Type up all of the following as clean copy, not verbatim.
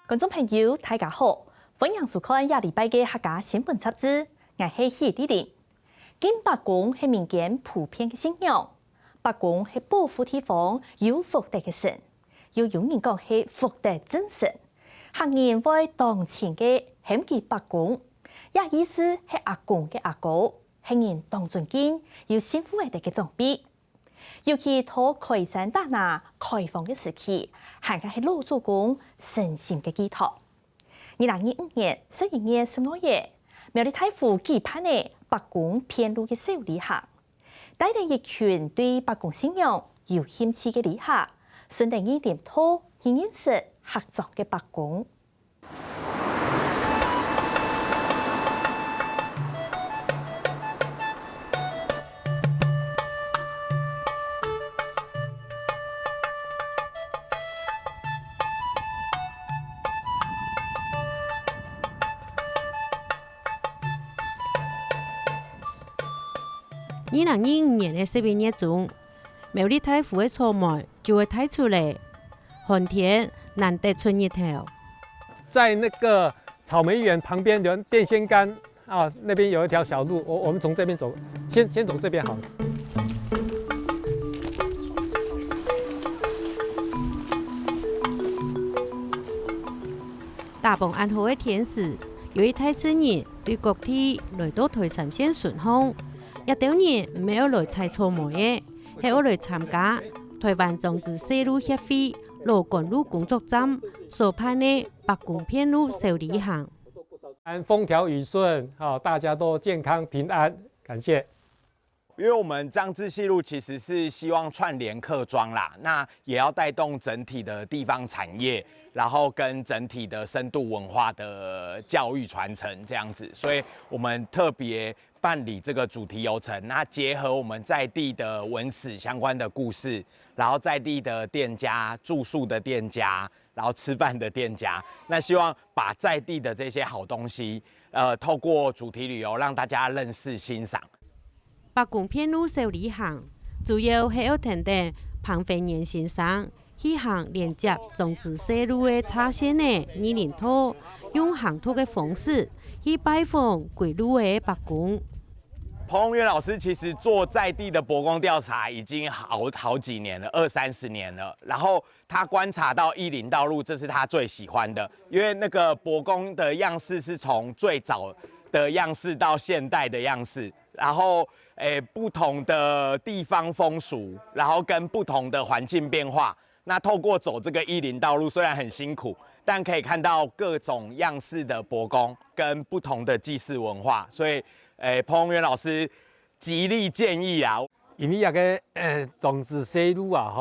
观众朋友，大家好，欢迎收看下礼拜嘅客家新闻杂志，我係許麗玲。金白公係民間普遍嘅信仰，白公係保護地方有福德嘅神，有人講係福德真神。客人會當前嘅喊佢白公，也意思係阿公嘅阿哥，係人當尊敬有幸福嘅嘅裝備。尤其到開山打拿開放嘅時期，行嘅係老祖公神仙嘅寄託。2025年11月12日，苗栗大府舉辦嘅白公遍路嘅小旅行，帶領一群對白公信仰有興趣嘅旅客，順帶一點拖認識合作嘅白公。2025年嘅11月中，苗栗大府嘅草莓就會睇出嚟，寒天難得春日頭。在那個草莓園旁邊有電線杆啊，那邊有一條小路，我們從這邊走，先走這邊好了。大傍暗號嘅天時，由於太春日對各地來到台三線順風。一到年唔係要來採草莓嘅，係要來參加台灣種子西路協會羅幹路工作站所辦嘅白公遍路小旅行。風調雨順，大家都健康平安，感謝。因為我們漳至西路其實是希望串聯客莊啦，那也要帶動整體的地方產業，然後跟整體的深度文化的教育傳承這樣子，所以我們特別辦理這個主題遊程，那結合我們在地的文史相關的故事，然後在地的店家、住宿的店家，然後吃飯的店家，那希望把在地的這些好東西，透過主題旅遊讓大家認識欣賞。白公遍路小旅行主要係要聽聽彭飛年先生去行連接種子西路嘅叉線嘅二連拖，用行拖嘅方式去拜訪歸路嘅白公。彭宏源老師其實做在地的伯公調查已經好幾年了，20-30年了。然後他觀察到義林道路，這是他最喜歡的，因為那個伯公的樣式是從最早的樣式到現代的樣式，然後不同的地方風俗，然後跟不同的環境變化。那透過走這個義林道路，雖然很辛苦，但可以看到各種樣式的伯公跟不同的祭祀文化，所以彭宏源老師極力建議啊，因為那個種子西路啊，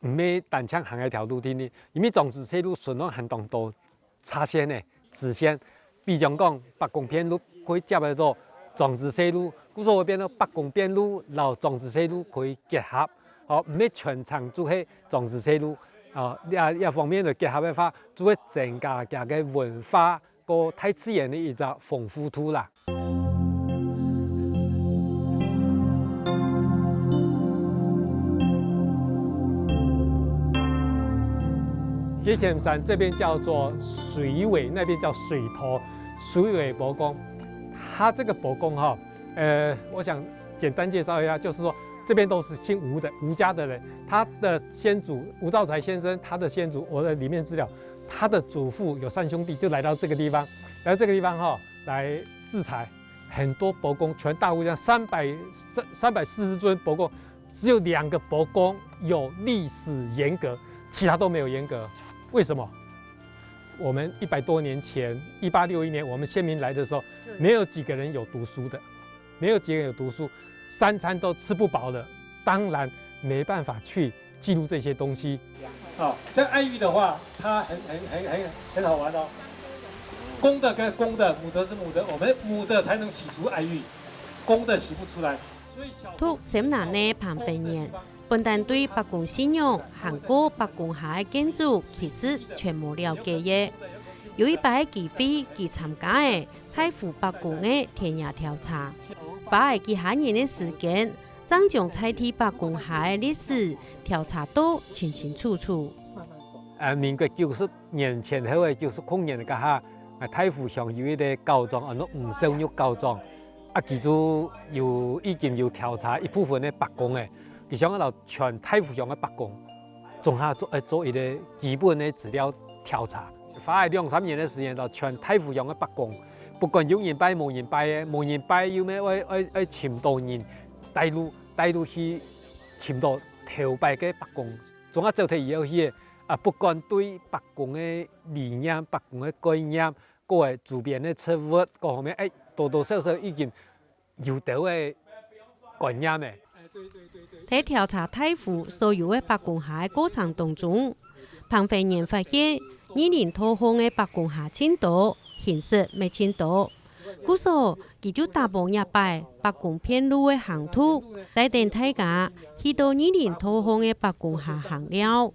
唔係單槍行一條路添呢，因為種子西路順路很多叉線嘅支線，比如講白公遍路可以接得到種子西路，故所嗰邊咧白公遍路然種子西路可以結合，唔係全程做係種子西路，一方面就結合嘅話，就會增加嘅文化個大自然嘅一個豐富度啦。吉田山這邊叫做水尾，那邊叫水頭，水尾伯公。他這個伯公我想簡單介紹一下，就是說這邊都是姓吳的，吳家的人。他的先祖吳兆才先生，他的先祖，我的裡面資料，他的祖父有3兄弟，就來到這個地方，來到這個地方來制裁。很多伯公，全大湖這樣340尊伯公，只有2個伯公有歷史嚴格，其他都沒有嚴格。為什麼？我們100多年前，1861年我們先民來的時候，沒有幾個人有讀書的，沒有幾個人有讀書，3餐都吃不飽的，當然沒辦法去記錄這些東西。像愛玉的話，它很好玩哦。公的跟公的，母的是母的，我們母的才能洗出愛玉，公的洗不出來。ทุกเสมนาใน彭飛年。本但對白公信仰、韓國白公下嘅建築其實全無了解嘅。有一擺機會佢參加嘅大府白公嘅田野調查，花幾下年嘅時間，將採地白公下嘅歷史調查到清清楚楚。民国90年前后的90年个哈，太湖上有一个高庄，按照吴秀玉高庄，其中已经有调查一部分的白宫的，其上就全太湖上的白宫，综合做一个基本的资料调查，花了2-3年的时间，就全太湖上的白宫，不管有人拜无人拜的，无人拜有咩爱请多人带路去请到头拜嘅白宫，综合做睇以后去。不管对白宫的理念、白宫的概念，各个周边的植物各方面，多少少已经有到的概念的。在调查太湖所有的白宫下的过程当中，彭慧妍发现2年讨封的白宫下青多，形式未青多。故所，佢就大帮一摆白宫片路的行图，带领大家去到2年讨封的白宫下行了。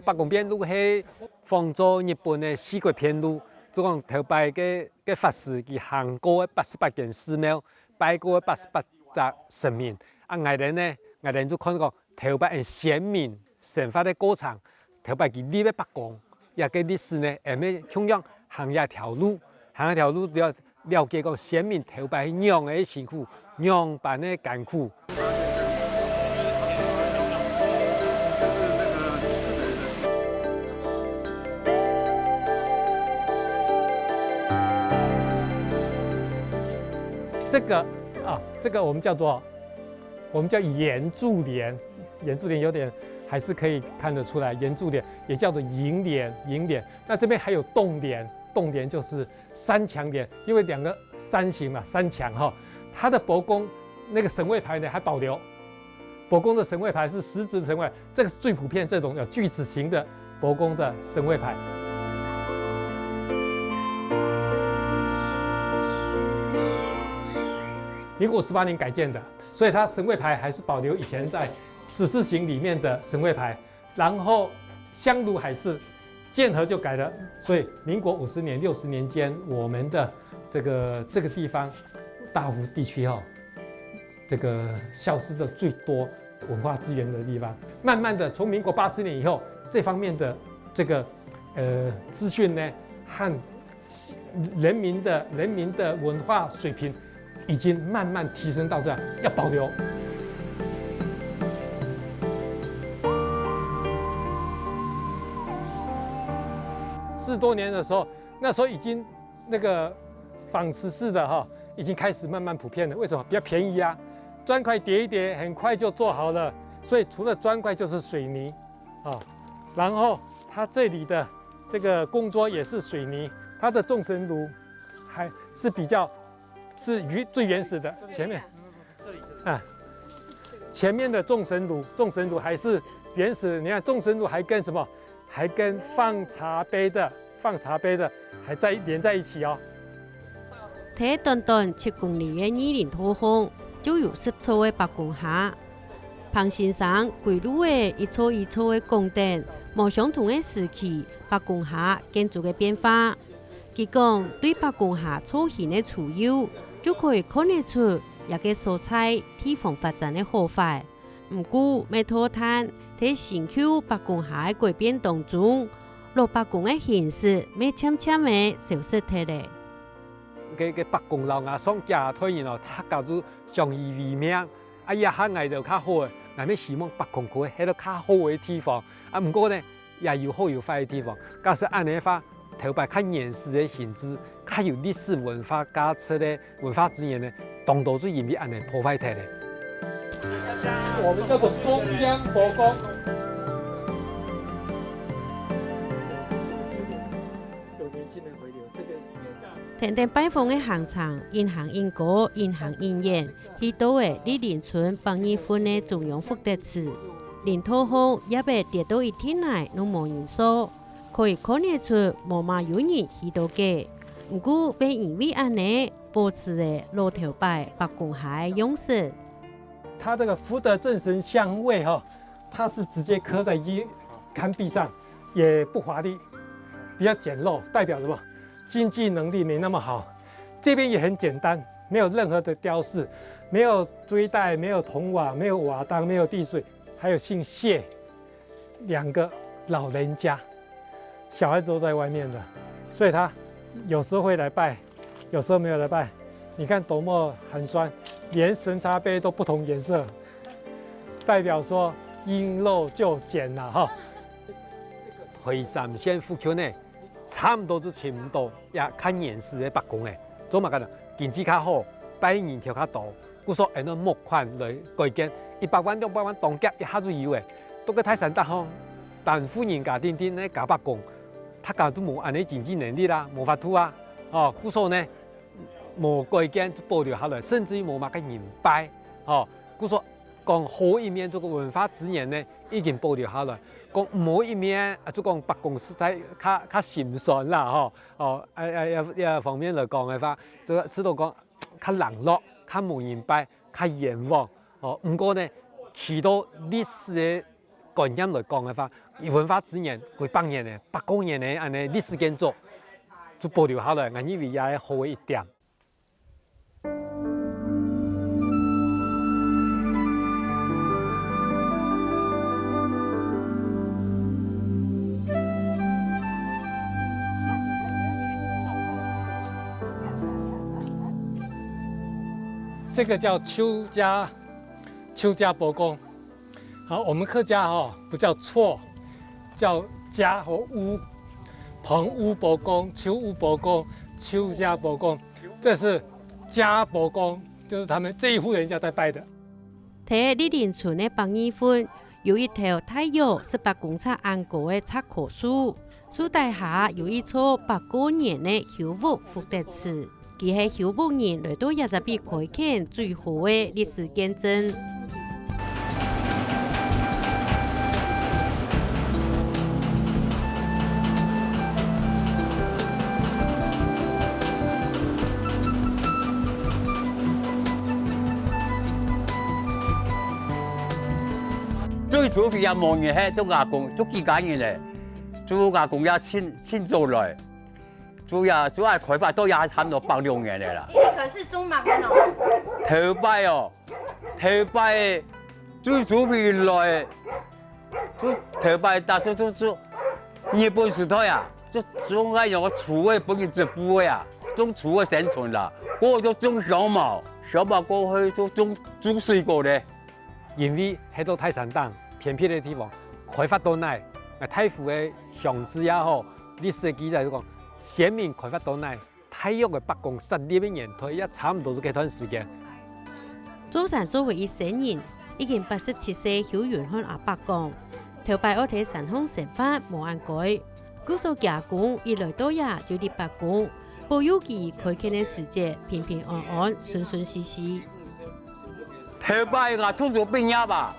白宫片路係仿做日本的四國片路，就講頭拜嘅法師佢行過嘅88間寺廟，拜過嘅88隻神明。我哋就看到頭拜先民神法的過程，頭拜佢立嘅白宮，也嘅歷史呢，咩同樣行一條路要了解個先民頭拜樣嘅辛苦，樣辦嘅艱苦。这个我们叫岩柱莲，岩柱莲有点还是可以看得出来，岩柱莲也叫做银莲。那这边还有洞莲就是三强莲，因为2个山形嘛，三强哈，它的伯公那个神位牌呢还保留，伯公的神位牌是实质神位，这个是最普遍这种有锯齿形的伯公的神位牌。民国58年改建的，所以它神位牌还是保留以前在十字形里面的神位牌，然后香炉还是建和就改了，所以民国50年、60年间，我们的这个地方大湖地区这个消失的最多文化资源的地方，慢慢的从民国80年以后，这方面的这个资讯呢和人民的文化水平。已经慢慢提升到这样，要保留。40多年的时候，那时候已经那个仿石式的已经开始慢慢普遍了。为什么？比较便宜啊，砖块叠一叠，很快就做好了。所以除了砖块就是水泥然后它这里的这个供桌也是水泥，它的众神炉还是比较。是最原始的，前面，前面的众神炉还是原始。你看众神炉还跟什么？还跟放茶杯的还在连在一起哦。睇短7公里的2年讨封，就有10座的白宮下。彭先生歸路的一座的宮殿，無相同的時期，白宮下建築的變化。佢講對白宮下出現的處有。就可以看得出一個所在地方發展的好快。不過，要討談在新舊白宮下的改變當中，老白宮的形式要漸漸的消失掉咧。個白宮老牙上家推然他搞出相依為命，也較愛到較好嘅，我哋希望白宮可以喺到較好嘅地方。不過呢，也有好有壞嘅地方。假使按呢話，頭擺較原始嘅形制。較有歷史文化價值的文化資源呢，當都是因為安尼破壞掉的。我們叫做中央伯公。有年輕人回流，這個。天天拜訪的行程，因行因果，因行因緣，去到的李林村幫義分的中央福德祠，林討封也被跌到一天來都無人數，可以看得出無嘛有人去到嘅。不過，會因為安尼保持的老頭拜白宮下的樣式。它這個福德正神像位它是直接刻在龕壁上，也不華麗，比較簡陋，代表什麼？經濟能力沒那麼好。這邊也很簡單，沒有任何的雕飾，沒有錐帶，沒有銅瓦，沒有瓦當，沒有地水，還有姓謝2個老人家。小孩子都在外面的，所以他有时候会来拜，有时候没有来拜。你看多么寒酸，连神茶杯都不同颜色，代表说因陋就简了哈。惠山县府区呢，差不多是全部也较严实的白宫的，做嘛干呢？经济较好，拜人潮较多，故说按照募款来改建100万、200万当家一下子有的，都个泰山大吼，但富人家丁丁咧搞白宫，他家都无安尼经济能力啦，无法度啊，哦，故说呢。无改建就保留下来，甚至于无嘛个人拜，哦，故说讲好一面这个文化资源呢，已经保留下来。讲唔好一面啊，就讲白宫实在较心酸啦，吼，哦，一方面来讲的话，这个知道讲较冷落、较无人拜、较冤枉，哦，不过呢，许多历史的概念来讲的话，文化资源几百年的、800年的安尼历史建筑就保留下来，我认为也係好一點。这个叫邱家伯公，好，我们客家不叫错，叫家和屋，棚屋伯公、邱屋伯公、邱家伯公，这是家伯公，就是他们这一户人家在拜的。喺李林村的北二分有一条太阳18公尺安高的插棵树，树底下有一座800年的朽木福德祠。佢係朽木人來到亞扎比開墾最好嘅歷史見證。最主要望嘅係都阿公，都幾間嘢咧，做阿公也遷做來。主要開發都也差唔多100年嘅啦。可是中馬嘅咯。頭擺最主要來，頭擺大數就日本時代啊，就總係用個廚嘅本嘅植物啊，種廚嘅生存啦。嗰個就種小毛過去就種水果咧。因為喺度泰山島偏僻嘅地方，開發到嚟，太湖嘅鄉志也好，歷史記載都講。先民開發到嚟，太陽嘅北宮設立嘅年代也差唔多是這段時間。祖山作為一世人，已經87歲，曉遠向阿伯講，頭擺屋企神空成法無按改，故所家公一來到也就立白宮，保佑佢開墾嘅時節平平安安、順順利利。頭擺我土著兵也吧，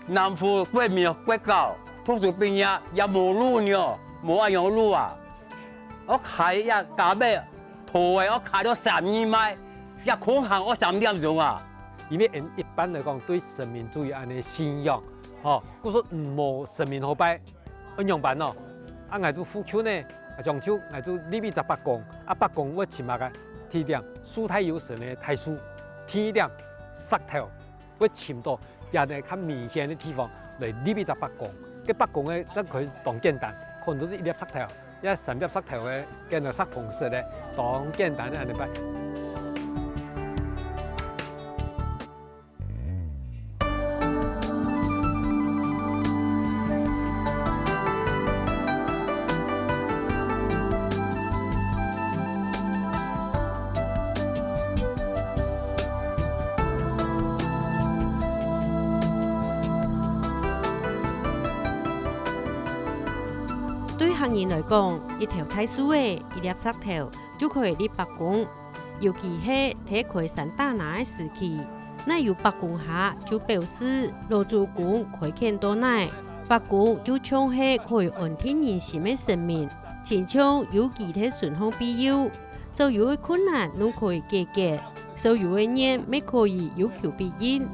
南府國民國教土著兵也冇路呢，冇阿樣路啊。我開一架咩圖誒，我開咗12米，一空行我3點鐘啊！因為一般嚟講對神明主要安尼信仰，故說冇神明好拜，按樣辦咯。啊，我做富丘呢，中秋我做呢邊就北宮，啊北宮我起碼個天點樹太有神嘅太樹，天點石頭，我潛到也係較明顯嘅地方嚟呢邊就北宮，嘅北宮咧真佢當簡單，可能都是一粒石頭。一3粒石頭嘅，跟住石銅色咧，當簡單嘅安尼擺。對行人來講，一條太樹嘅一粒石頭就可以立白宮，尤其係睇開山打拿嘅時期，那有白宮下就表示老祖公開墾到奶，白宮就像係可以安天人心嘅神明，親像有其他順風庇佑，就有嘅困難都可以解決，所有嘅人咪可以有求必應。